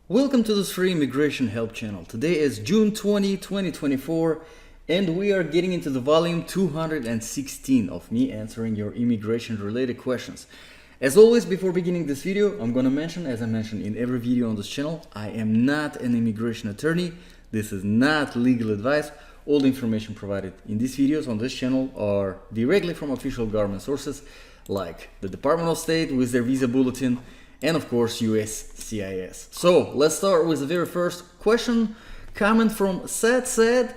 Welcome to this free immigration help channel. Today is June 20, 2024, and we are getting into the volume 216 of me answering your immigration related questions. As always, before beginning this video, I'm gonna mention, as I mentioned in every video on this channel, I am not an immigration attorney. This is not legal advice. All the information provided in these videos on this channel are directly from official government sources like the Department of State with their visa bulletin, and of course USCIS. So let's start with the very first question. Comment from Sept1162.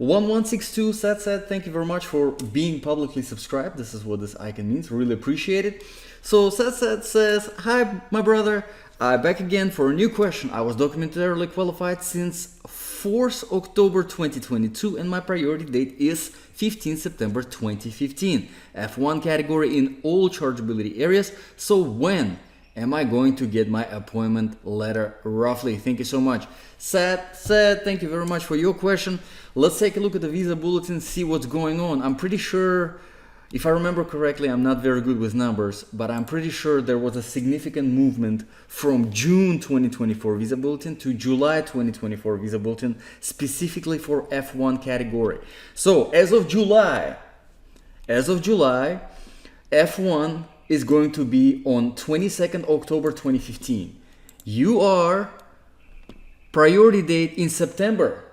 Sept, thank you very much for being publicly subscribed. This is what this icon means. Really appreciate it. So Sept says, hi my brother, I'm back again for a new question. I was documentarily qualified since 4th October 2022 and my priority date is 15 September 2015. F1 category in all chargeability areas. So when am I going to get my appointment letter roughly? Thank you so much. Sept, thank you very much for your question. Let's take a look at the visa bulletin, see what's going on. I'm pretty sure, if I remember correctly, I'm not very good with numbers, but I'm pretty sure there was a significant movement from June 2024 visa bulletin to July 2024 visa bulletin, specifically for F1 category. So as of July, F1 is going to be on 22nd October 2015. You are priority date in September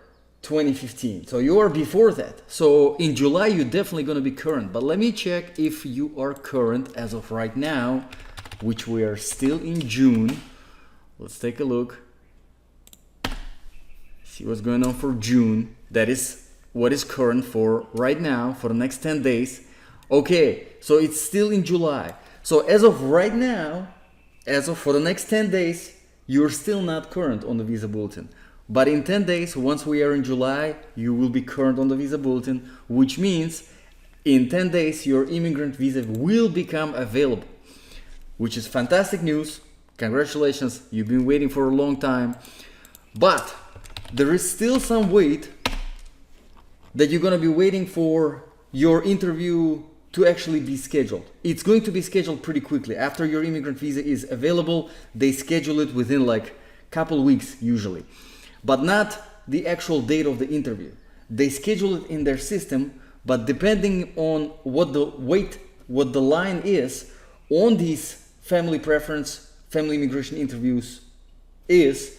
2015. So you are before that. So in July, you're definitely going to be current. But let me check if you are current as of right now, which we are still in June. Let's take a look. See what's going on for June. That is what is current for right now for the next 10 days. Okay, so it's still in July. So as of right now, for the next 10 days, you're still not current on the visa bulletin. But in 10 days, once we are in July, you will be current on the visa bulletin, which means in 10 days, your immigrant visa will become available, which is fantastic news. Congratulations, you've been waiting for a long time. But there is still some wait that you're gonna be waiting for your interview to actually be scheduled. It's going to be scheduled pretty quickly. After your immigrant visa is available, they schedule it within like a couple weeks usually, but not the actual date of the interview. They schedule it in their system, but depending on what the line is on these family preference, family immigration interviews is,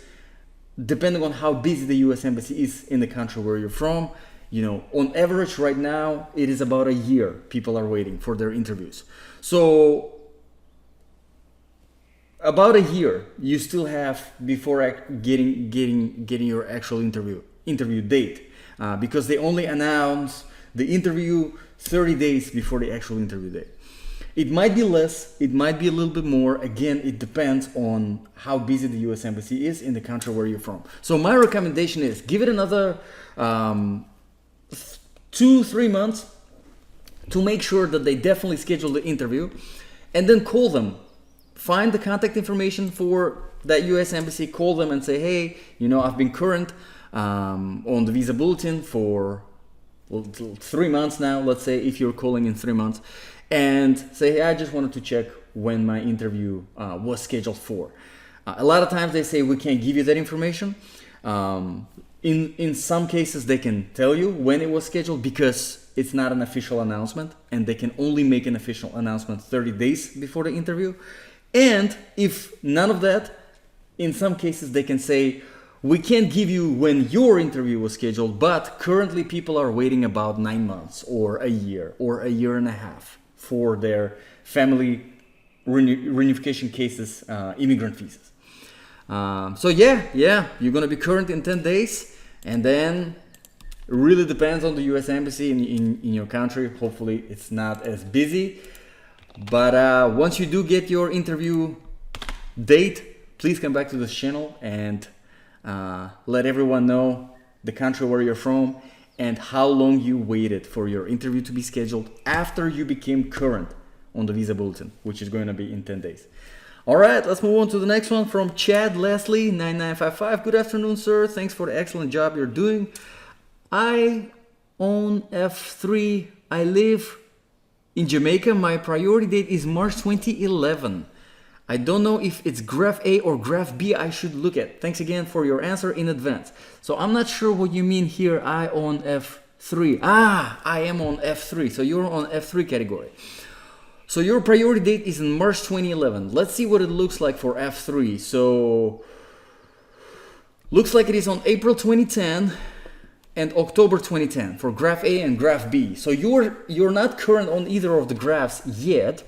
depending on how busy the US Embassy is in the country where you're from. You know, on average right now, it is about a year people are waiting for their interviews. So about a year you still have before getting your actual interview date, because they only announce the interview 30 days before the actual interview date. It might be less, it might be a little bit more. Again, it depends on how busy the US Embassy is in the country where you're from. So my recommendation is give it another 2-3 months to make sure that they definitely schedule the interview, and then call them, find the contact information for that US Embassy, call them and say, hey, you know, I've been current on the visa bulletin for 3 months now, let's say, if you're calling in 3 months, and say, hey, I just wanted to check when my interview was scheduled for. A lot of times they say we can't give you that information. In some cases, they can tell you when it was scheduled because it's not an official announcement, and they can only make an official announcement 30 days before the interview. And if none of that, in some cases, they can say, we can't give you when your interview was scheduled, but currently people are waiting about 9 months or a year and a half for their family reunification cases, immigrant visas. So yeah, you're gonna be current in 10 days, and then it really depends on the US Embassy in your country. Hopefully it's not as busy, but once you do get your interview date, please come back to this channel and let everyone know the country where you're from and how long you waited for your interview to be scheduled after you became current on the visa bulletin, which is going to be in 10 days. All right, let's move on to the next one from Chad Leslie 9955. Good afternoon, sir. Thanks for the excellent job you're doing. I own F3. I live in Jamaica. My priority date is March 2011. I don't know if it's graph A or graph B I should look at. Thanks again for your answer in advance. So I'm not sure what you mean here, I on F3. I am on F3, so you're on F3 category. So your priority date is in March 2011. Let's see what it looks like for F3. So looks like it is on April 2010 and October 2010 for graph A and graph B. So you're not current on either of the graphs yet,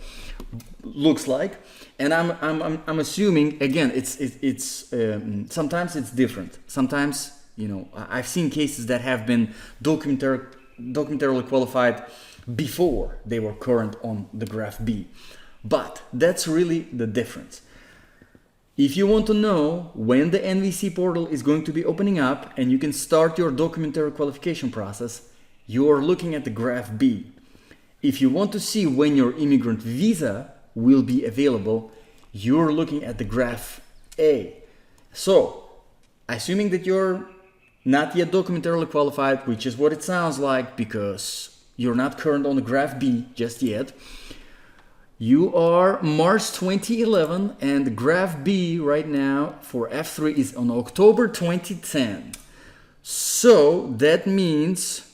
looks like. And I'm assuming, again, it's sometimes it's different. Sometimes, you know, I've seen cases that have been documentarily qualified before they were current on the graph B. But that's really the difference. If you want to know when the NVC portal is going to be opening up and you can start your documentary qualification process, you're looking at the graph B. If you want to see when your immigrant visa will be available, you're looking at the graph A. So, assuming that you're not yet documentarily qualified, which is what it sounds like because you're not current on the graph B just yet, you are March 2011 and the graph B right now for F3 is on October 2010. So that means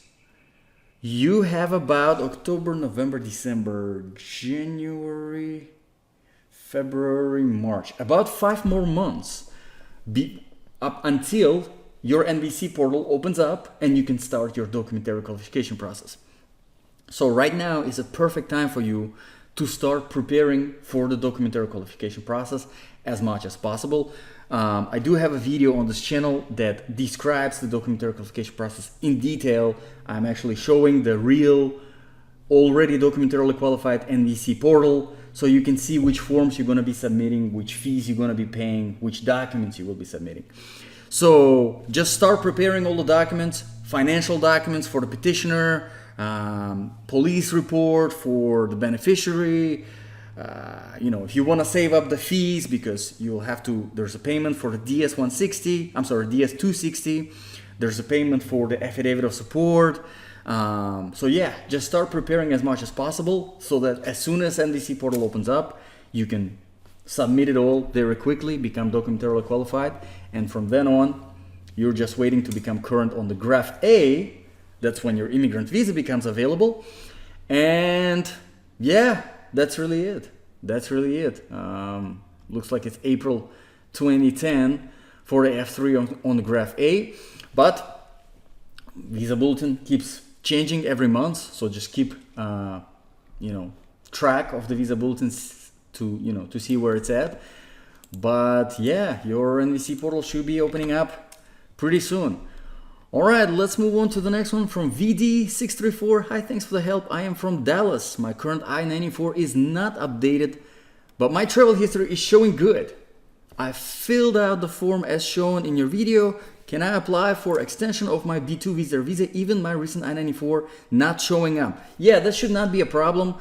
you have about October, November, December, January, February, March, about 5 more months up until your NVC portal opens up and you can start your documentary qualification process. So right now is a perfect time for you to start preparing for the documentary qualification process as much as possible. I do have a video on this channel that describes the documentary qualification process in detail. I'm actually showing the real, already documentarily qualified NVC portal, so you can see which forms you're going to be submitting, which fees you're going to be paying, which documents you will be submitting. So just start preparing all the documents, financial documents for the petitioner, police report for the beneficiary. You know, if you want to save up the fees because you'll have to, there's a payment for the DS260, there's a payment for the affidavit of support. So yeah, just start preparing as much as possible so that as soon as NVC portal opens up, you can submit it all very quickly, become documentarily qualified, and from then on, you're just waiting to become current on the graph A. That's when your immigrant visa becomes available. And yeah, that's really it. That's really it. Looks like it's April 2010 for the F3 on the graph A. But Visa Bulletin keeps changing every month. So just keep, track of the Visa Bulletins to see where it's at. But yeah, your NVC portal should be opening up pretty soon. All right, let's move on to the next one from VD634. Hi, thanks for the help. I am from Dallas. My current I-94 is not updated, but my travel history is showing good. I filled out the form as shown in your video. Can I apply for extension of my B2 visa, even my recent I-94 not showing up? Yeah, that should not be a problem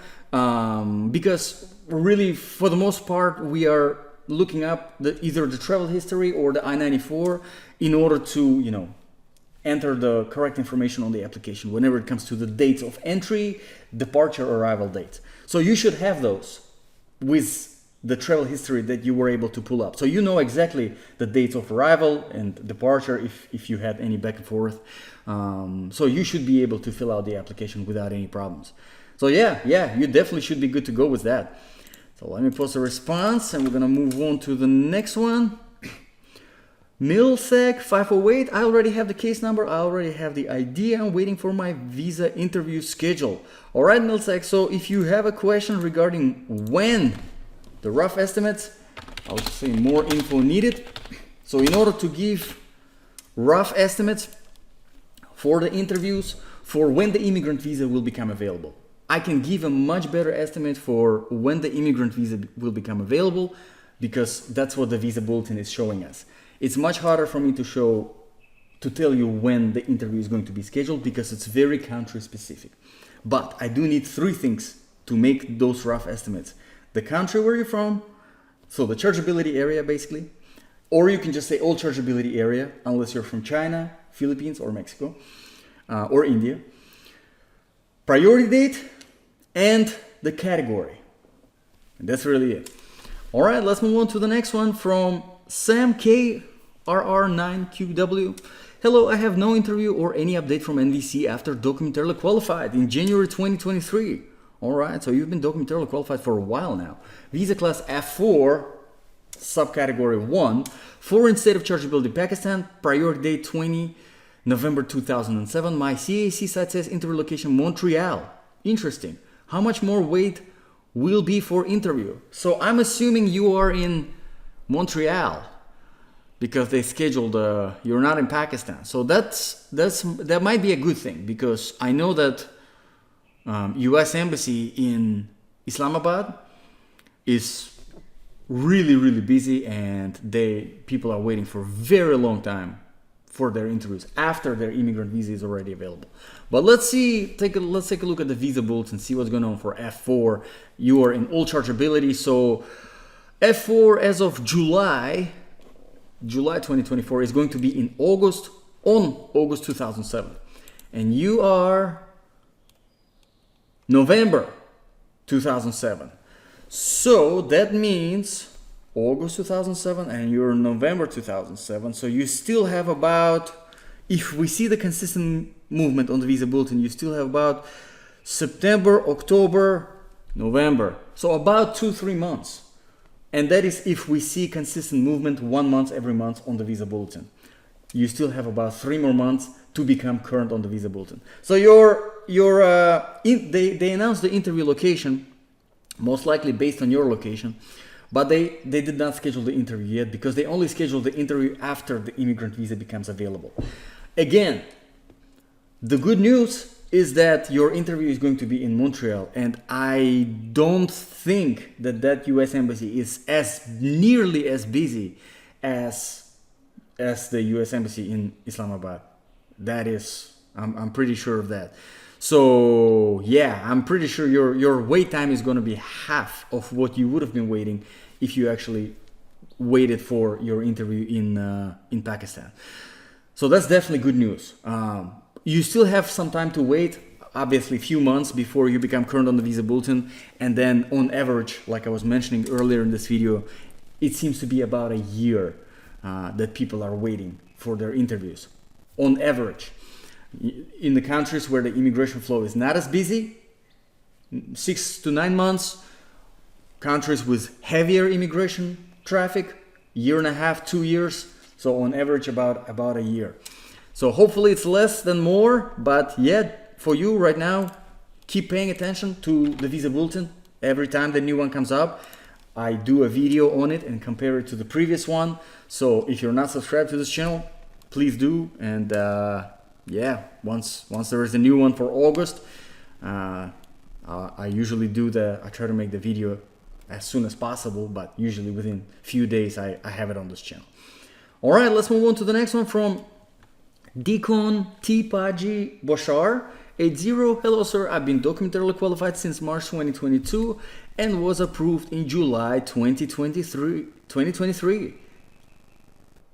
because really, for the most part, we are looking up either the travel history or the I-94 in order to, enter the correct information on the application whenever it comes to the dates of entry, departure, arrival dates. So you should have those with the travel history that you were able to pull up. So you know exactly the dates of arrival and departure if you had any back and forth. So you should be able to fill out the application without any problems. So yeah, you definitely should be good to go with that. So let me post a response and we're gonna move on to the next one. Milsec 508, I already have the case number, I already have the ID, I'm waiting for my visa interview schedule. All right, Milsec, so if you have a question regarding when the rough estimates, I would say more info needed. So in order to give rough estimates for the interviews, for when the immigrant visa will become available, I can give a much better estimate for when the immigrant visa will become available because that's what the Visa Bulletin is showing us. It's much harder for me to tell you when the interview is going to be scheduled because it's very country specific. But I do need 3 things to make those rough estimates. The country where you're from, so the chargeability area basically, or you can just say all chargeability area unless you're from China, Philippines or Mexico or India. Priority date and the category. And that's really it. All right, let's move on to the next one from Sam KRR9QW. Hello, I have no interview or any update from NVC after documentarily qualified in January 2023. All right, so you've been documentarily qualified for a while now. Visa class F4, subcategory 1, foreign state of chargeability Pakistan, priority date 20 November 2007. My CEAC site says interview location Montreal. Interesting. How much more wait will be for interview? So I'm assuming you are in Montreal, because they scheduled you're not in Pakistan. So that might be a good thing, because I know that US Embassy in Islamabad is really busy, and people are waiting for a very long time for their interviews after their immigrant visa is already available. But let's take a look at the visa bulletin, see what's going on for F4. You are in all chargeability. So F4 as of July 2024 is going to be in August 2007, and you are November 2007. So that means August 2007 and you're November 2007. So you still have about, if we see the consistent movement on the visa bulletin, you still have about September, October, November. So about 2-3 months. And that is if we see consistent movement 1 month every month on the visa bulletin. You still have about 3 more months to become current on the visa bulletin. So they announced the interview location, most likely based on your location, but they did not schedule the interview yet, because they only scheduled the interview after the immigrant visa becomes available. Again, the good news is that your interview is going to be in Montreal, and I don't think that US embassy is nearly as busy as the US embassy in Islamabad. That is, I'm pretty sure of that. So yeah, I'm pretty sure your wait time is going to be half of what you would have been waiting if you actually waited for your interview in Pakistan. So that's definitely good news. You still have some time to wait, obviously a few months before you become current on the visa bulletin, and then on average, like I was mentioning earlier in this video, it seems to be about a year that people are waiting for their interviews on average. In the countries where the immigration flow is not as busy, 6 to 9 months. Countries with heavier immigration traffic, 1.5 to 2 years. So on average about a year. So hopefully it's less than more, but yet for you right now, keep paying attention to the visa bulletin. Every time the new one comes up, I do a video on it and compare it to the previous one. So if you're not subscribed to this channel, please do. And yeah, once there is a new one for August, I usually I try to make the video as soon as possible, but usually within a few days I have it on this channel. All right, let's move on to the next one from Deacon Boshar 80. Hello sir, I've been documentarily qualified since March 2022 and was approved in July 2023.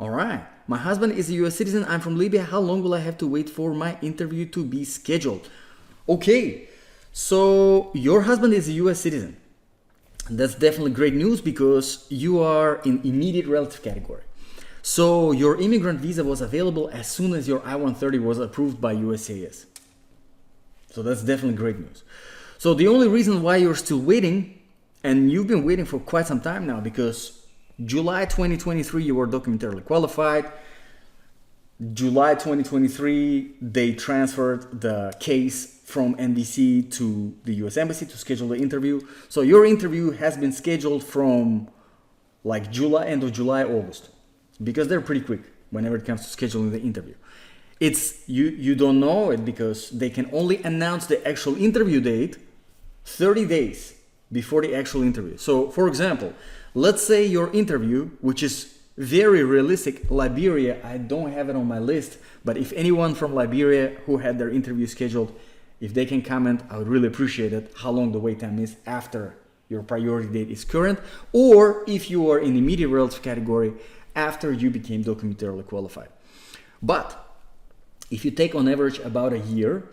All right. My husband is a US citizen. I'm from Libya. How long will I have to wait for my interview to be scheduled? Okay, so your husband is a US citizen. That's definitely great news, because you are in immediate relative category. So your immigrant visa was available as soon as your I-130 was approved by USCIS. So that's definitely great news. So the only reason why you're still waiting, and you've been waiting for quite some time now, because July 2023 you were documentarily qualified. July 2023 they transferred the case from NBC to the US Embassy to schedule the interview. So your interview has been scheduled from like end of July, August, because they're pretty quick whenever it comes to scheduling the interview. It's you don't know it because they can only announce the actual interview date 30 days before the actual interview. So for example, let's say your interview, which is very realistic, Liberia, I don't have it on my list, but if anyone from Liberia who had their interview scheduled, if they can comment, I would really appreciate it, how long the wait time is after your priority date is current, or if you are in immediate relative category after you became documentarily qualified. But if you take on average about a year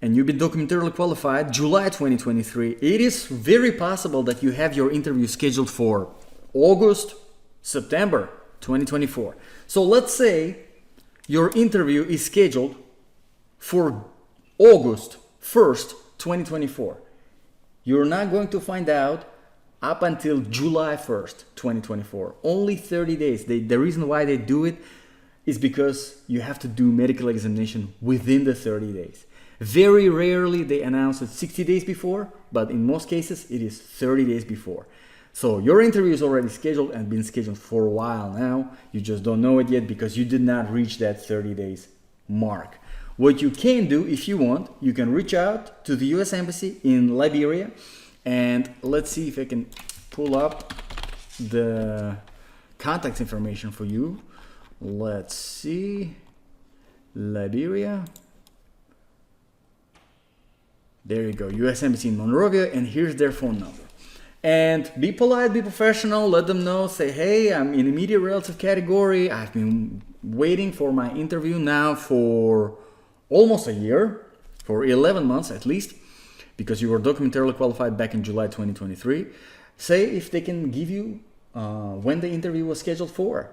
and you've been documentarily qualified July 2023, it is very possible that you have your interview scheduled for August, September 2024. So let's say your interview is scheduled for August 1st, 2024. You're not going to find out up until July 1st, 2024. Only 30 days. The reason why they do it is because you have to do medical examination within the 30 days. Very rarely they announce it 60 days before, but in most cases it is 30 days before. So your interview is already scheduled and been scheduled for a while now. You just don't know it yet because you did not reach that 30 days mark. What you can do if you want, you can reach out to the US Embassy in Liberia, and let's see if I can pull up the contact information for you. Let's see, Liberia. There you go, US Embassy in Monrovia, and here's their phone number. And be polite, be professional, let them know, say, hey, I'm in immediate relative category. I've been waiting for my interview now for almost a year, for 11 months at least, because you were documentarily qualified back in July 2023. Say if they can give you when the interview was scheduled for.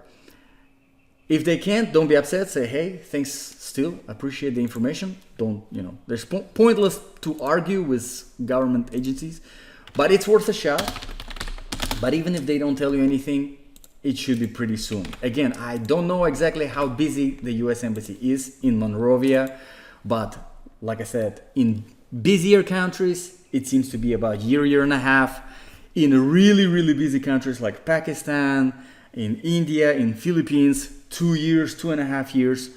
If they can't, don't be upset. Say, hey, thanks still, appreciate the information. Don't, there's pointless to argue with government agencies, but it's worth a shot. But even if they don't tell you anything, it should be pretty soon. Again, I don't know exactly how busy the US Embassy is in Monrovia, but like I said, in busier countries, it seems to be about year and a half. In really, really busy countries like Pakistan, in India, in Philippines, 2 years, 2.5 years.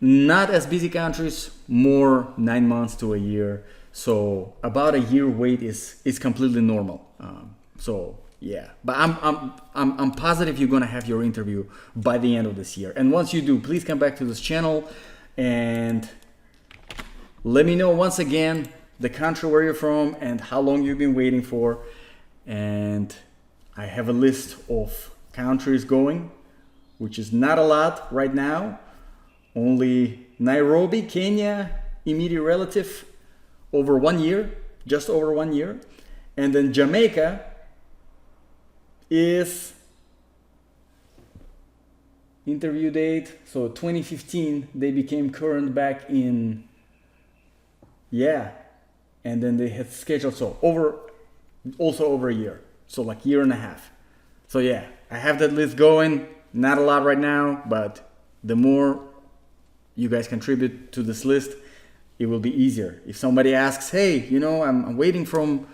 Not as busy countries, more 9 months to a year. So about a year wait is completely normal. So yeah, but I'm positive you're gonna have your interview by the end of this year. And once you do, please come back to this channel and let me know once again the country where you're from and how long you've been waiting for. And I have a list of countries going, which is not a lot right now. Only Nairobi, Kenya, immediate relative, over 1 year, just over 1 year. And then Jamaica is interview date, so 2015, they became current back in, and then they had scheduled, so also over a year, so like year and a half. So yeah, I have that list going, not a lot right now, but the more you guys contribute to this list, it will be easier. If somebody asks, hey, I'm waiting from,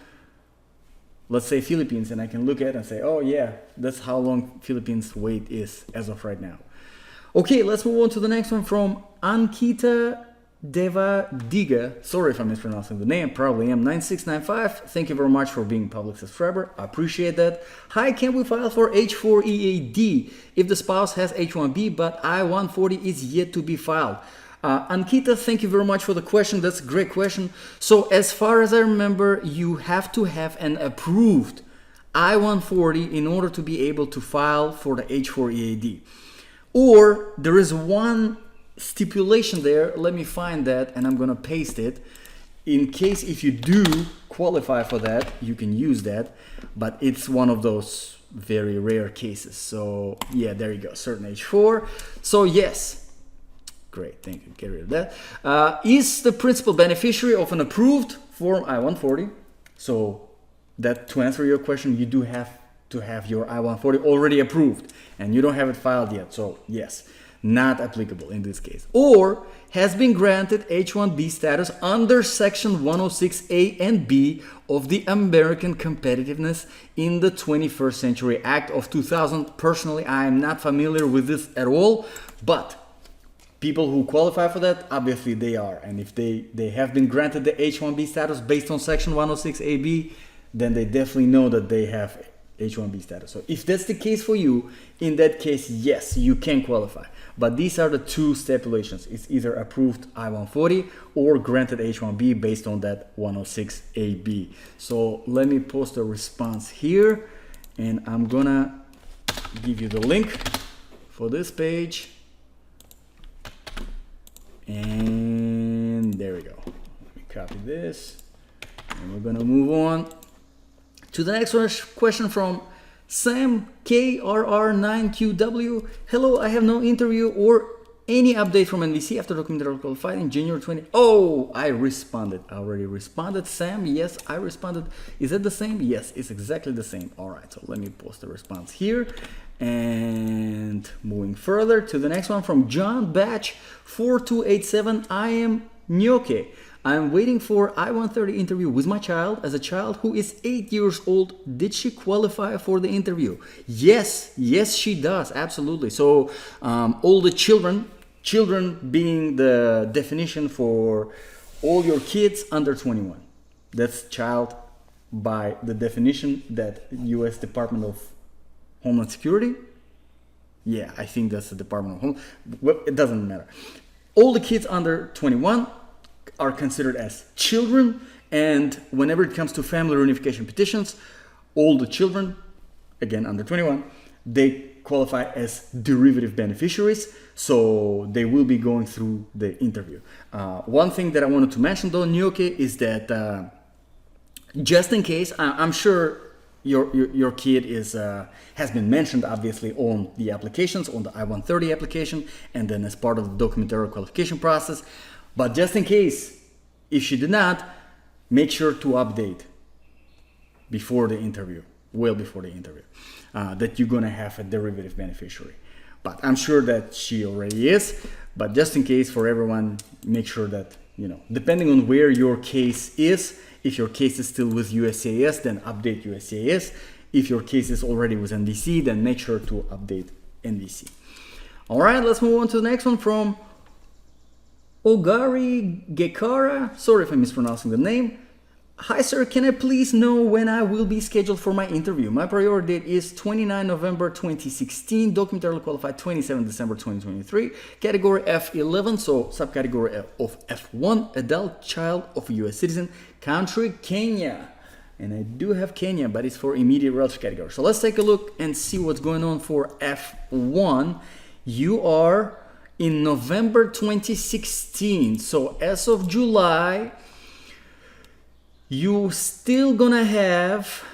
let's say, Philippines, and I can look at it and say, oh yeah, that's how long Philippines wait is as of right now. Okay, let's move on to the next one from Ankita Devadiga. Sorry if I'm mispronouncing the name, probably am. 9695. Thank you very much for being a public subscriber. I appreciate that. Hi, can we file for H4 EAD if the spouse has H1B but I-140 is yet to be filed? Ankita, thank you very much for the question. That's a great question. So as far as I remember, you have to have an approved I-140 in order to be able to file for the H4 EAD. Or there is one stipulation there. Let me find that and I'm going to paste it. In case if you do qualify for that, you can use that. But it's one of those very rare cases. So yeah, there you go. Certain H4. So yes. Great, thank you. Get rid of that. Is the principal beneficiary of an approved Form I-140? So that to answer your question, you do have to have your I-140 already approved and you don't have it filed yet. So yes, not applicable in this case. Or has been granted H-1B status under Section 106A and B of the American Competitiveness in the 21st Century Act of 2000. Personally, I am not familiar with this at all, but people who qualify for that, obviously they are. And if they have been granted the H-1B status based on Section 106AB, then they definitely know that they have H-1B status. So if that's the case for you, in that case, yes, you can qualify. But these are the two stipulations. It's either approved I-140 or granted H-1B based on that 106AB. So let me post a response here and I'm gonna give you the link for this page. And there we go. Let me copy this and we're gonna move on to the next question from Sam KRR9QW. Hello, I have no interview or any update from NVC after Documentarily qualified in January 20. Oh, I responded. I already responded. Sam, yes, I responded. Is it the same? Yes, it's exactly the same. All right, so let me post the response here. And moving further to the next one from John Batch 4287. I am Nyoke. I'm waiting for I-130 interview with my child. As a child who is 8 years old, did she qualify for the interview? Yes, she does, absolutely. So all the children being the definition for all your kids under 21. That's child by the definition that U.S. Department of Homeland Security. Yeah, I think that's the Department of Home. Well, it doesn't matter. All the kids under 21 are considered as children, and whenever it comes to family reunification petitions, all the children, again under 21, they qualify as derivative beneficiaries, so they will be going through the interview. One thing that I wanted to mention though, Nyoke, is that just in case, I'm sure your kid has been mentioned obviously on the applications, on the I-130 application, and then as part of the documentary qualification process. But just in case, if she did not, make sure to update before the interview, well before the interview, that you're gonna have a derivative beneficiary. But I'm sure that she already is. But just in case, for everyone, make sure that, depending on where your case is, if your case is still with USCIS, then update USCIS. If your case is already with NVC, then make sure to update NVC. All right, let's move on to the next one from Ogari Gekara. Sorry if I'm mispronouncing the name. Hi sir, can I please know when I will be scheduled for my interview? My priority date is 29 November 2016, documentarily qualified 27 December 2023, category F11, so subcategory of F1, adult child of a US citizen, country Kenya. And I do have Kenya, but it's for immediate relative category. So let's take a look and see what's going on for F1. You are in November 2016, so as of July, you still gonna have,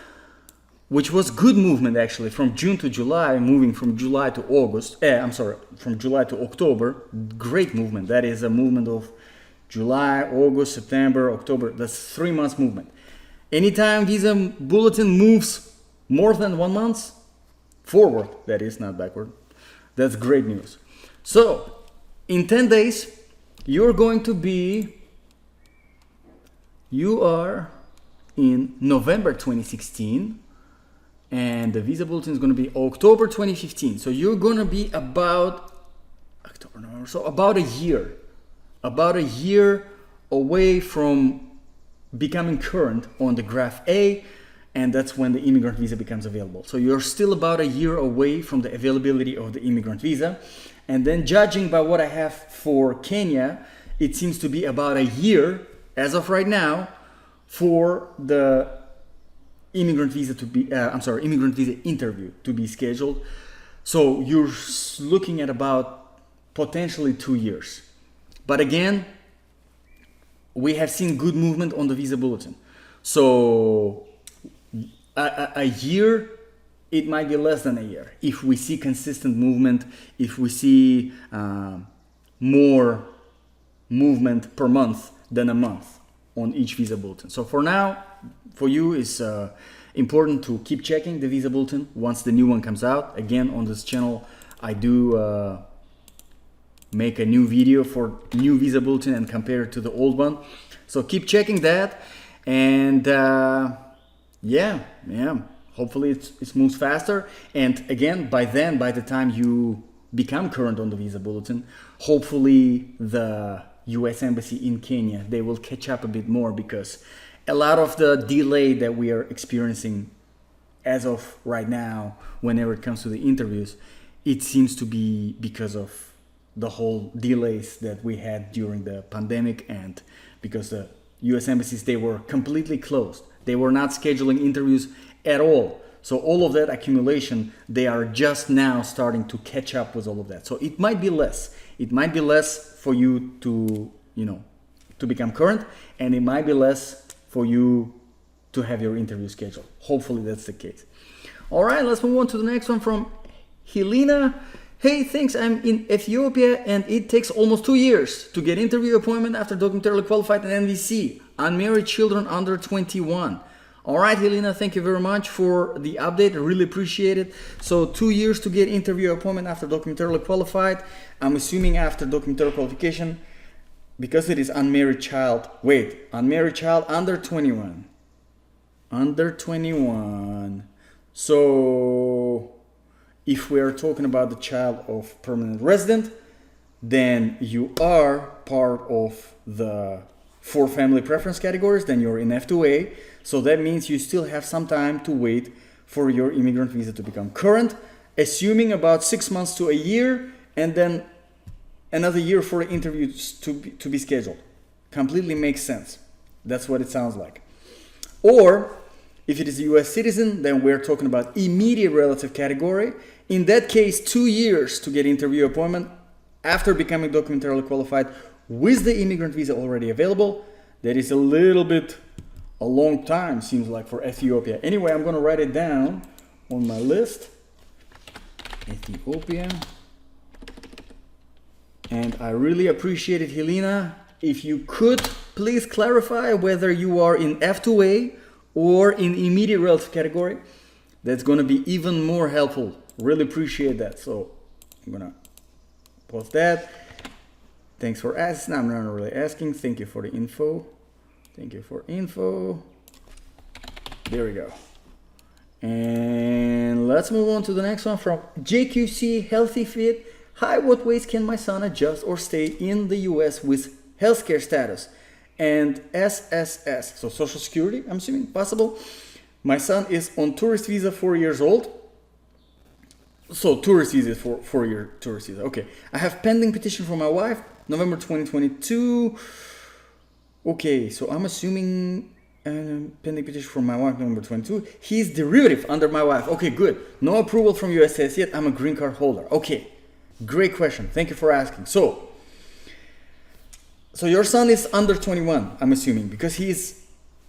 which was good movement actually, from June to July, moving from July to August, from July to October, great movement. That is a movement of July, August, September, October, that's 3 months movement. Anytime visa bulletin moves more than 1 month, forward, that is, not backward, that's great news. So, in 10 days, you are in November 2016, and the visa bulletin is going to be October 2015. So you're going to be about October, November, so about a year away from becoming current on the graph A, and that's when the immigrant visa becomes available. So you're still about a year away from the availability of the immigrant visa. And then judging by what I have for Kenya, it seems to be about a year, as of right now, for the immigrant visa interview to be scheduled. So you're looking at about potentially 2 years. But again, we have seen good movement on the visa bulletin. So a year, it might be less than a year. If we see consistent movement, if we see more movement per month than a month on each visa bulletin. So for now, for you, it's important to keep checking the visa bulletin once the new one comes out. Again, on this channel, I do make a new video for new visa bulletin and compare it to the old one. So keep checking that, and hopefully it moves faster. And again, by the time you become current on the visa bulletin, hopefully the US Embassy in Kenya, they will catch up a bit more, because a lot of the delay that we are experiencing as of right now, whenever it comes to the interviews, it seems to be because of the whole delays that we had during the pandemic, and because the US embassies, they were completely closed. They were not scheduling interviews at all. So all of that accumulation, they are just now starting to catch up with all of that. So it might be less. It might be less for you to, to become current, and it might be less for you to have your interview scheduled. Hopefully that's the case. All right, let's move on to the next one from Helena. Hey, thanks. I'm in Ethiopia and it takes almost 2 years to get interview appointment after documentarily qualified in NVC. Unmarried children under 21. All right, Helena, thank you very much for the update. I really appreciate it. So 2 years to get interview appointment after documentarily qualified. I'm assuming after documentary qualification, because it is unmarried child. Wait, unmarried child under 21. Under 21. So if we are talking about the child of permanent resident, then you are part of the 4 family preference categories, then you're in F2A. So that means you still have some time to wait for your immigrant visa to become current, assuming about 6 months to a year, and then another year for interviews to be scheduled. Completely makes sense. That's what it sounds like. Or if it is a US citizen, then we're talking about immediate relative category. In that case, 2 years to get interview appointment after becoming documentarily qualified with the immigrant visa already available. That is a little bit a long time, seems like, for Ethiopia. Anyway, I'm going to write it down on my list. Ethiopia. And I really appreciate it, Helena. If you could please clarify whether you are in F2A or in immediate relative category, that's going to be even more helpful. Really appreciate that. So I'm going to post that. Thanks for asking. I'm not really asking. Thank you for the info. Thank you for info. There we go. And let's move on to the next one from JQC Healthy Fit. Hi, what ways can my son adjust or stay in the US with healthcare status and SSS? So Social Security, I'm assuming, possible. My son is on tourist visa, 4 years old. So tourist visa, 4-year tourist visa. Okay. I have pending petition for my wife, November 2022. Okay, so I'm assuming pending petition for my wife, November 22. He's derivative under my wife. Okay, good. No approval from USCIS yet. I'm a green card holder. Okay, great question. Thank you for asking. So your son is under 21, I'm assuming, because he's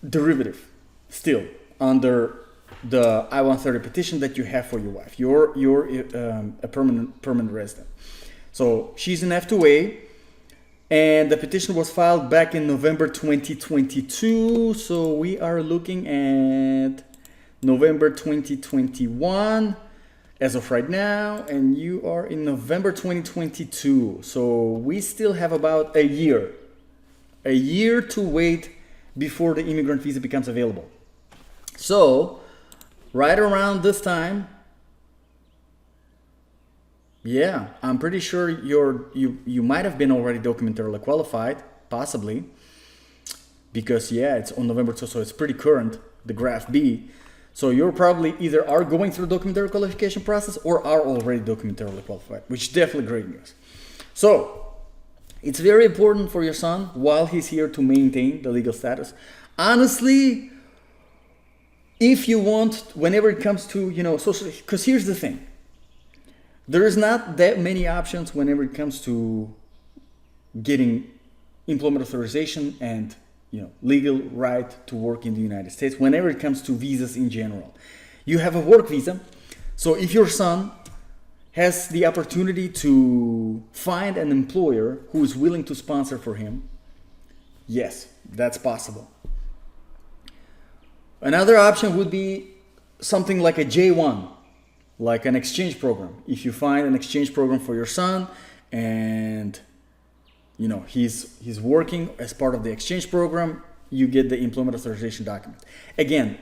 derivative still under the I-130 petition that you have for your wife. You're a permanent resident. So she's in F2A. And the petition was filed back in November 2022. So we are looking at November 2021 as of right now. And you are in November 2022. So we still have about a year to wait before the immigrant visa becomes available. So right around this time, yeah, I'm pretty sure you might have been already documentarily qualified, possibly, because yeah, it's on November 2, so it's pretty current, the graph B. So you're probably either are going through the documentary qualification process or are already documentarily qualified, which is definitely great news. So it's very important for your son while he's here to maintain the legal status. Honestly, if you want, whenever it comes to, social, because here's the thing. There is not that many options whenever it comes to getting employment authorization and legal right to work in the United States. Whenever it comes to visas in general, you have a work visa. So if your son has the opportunity to find an employer who is willing to sponsor for him, yes, that's possible. Another option would be something like a J1. Like an exchange program. If you find an exchange program for your son and he's working as part of the exchange program, you get the employment authorization document. Again,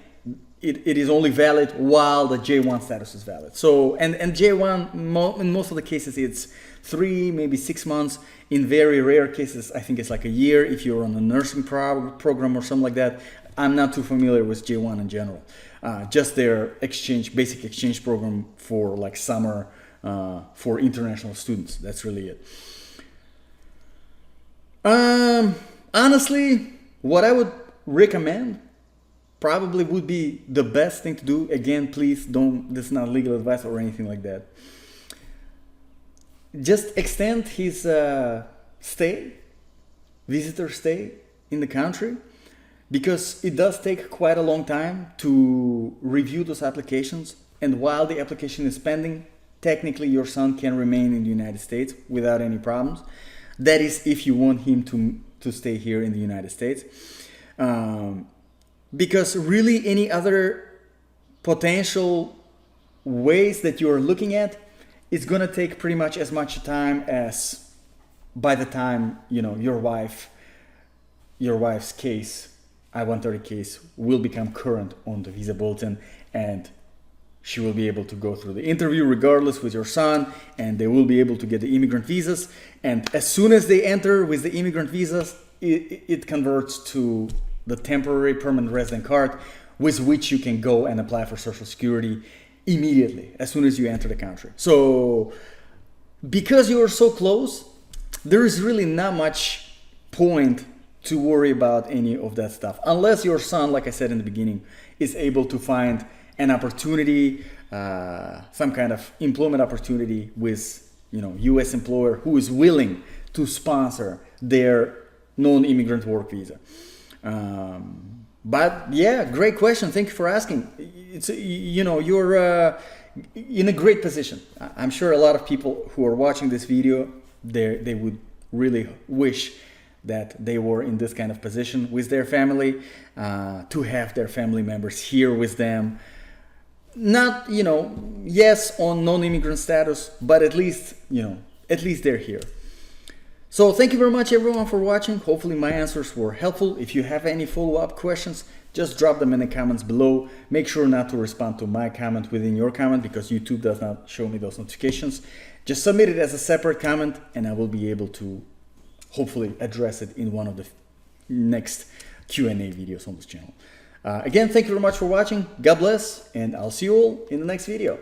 it is only valid while the J1 status is valid. So and J1 in most of the cases it's 3, maybe 6 months. In very rare cases, I think it's like a year if you're on a nursing program or something like that. I'm not too familiar with J1 in general. Just their basic exchange program for like summer for international students. That's really it. Honestly, what I would recommend probably would be the best thing to do. Again, please this is not legal advice or anything like that. Just extend his visitor stay in the country. Because it does take quite a long time to review those applications and while the application is pending, technically your son can remain in the United States without any problems. That is if you want him to stay here in the United States. Because really any other potential ways that you're looking at, it's gonna take pretty much as much time as by the time, you know, your wife's case, I-130 case, will become current on the visa bulletin, and she will be able to go through the interview regardless with your son, and they will be able to get the immigrant visas. And as soon as they enter with the immigrant visas, it converts to the temporary permanent resident card, with which you can go and apply for Social Security immediately as soon as you enter the country. So because you are so close, there is really not much point to worry about any of that stuff, unless your son, like I said in the beginning, is able to find an opportunity, some kind of employment opportunity with, you know, U.S. employer who is willing to sponsor their non-immigrant work visa. But yeah, great question. Thank you for asking. It's, you know, you're in a great position. I'm sure a lot of people who are watching this video, they would really wish that they were in this kind of position with their family, to have their family members here with them. Not, you know, yes, on non-immigrant status, but at least, you know, at least they're here. So thank you very much everyone for watching. Hopefully my answers were helpful. If you have any follow-up questions, just drop them in the comments below. Make sure not to respond to my comment within your comment, because YouTube does not show me those notifications. Just submit it as a separate comment, and I will be able to hopefully address it in one of the next Q&A videos on this channel. Again, thank you very much for watching. God bless, and I'll see you all in the next video.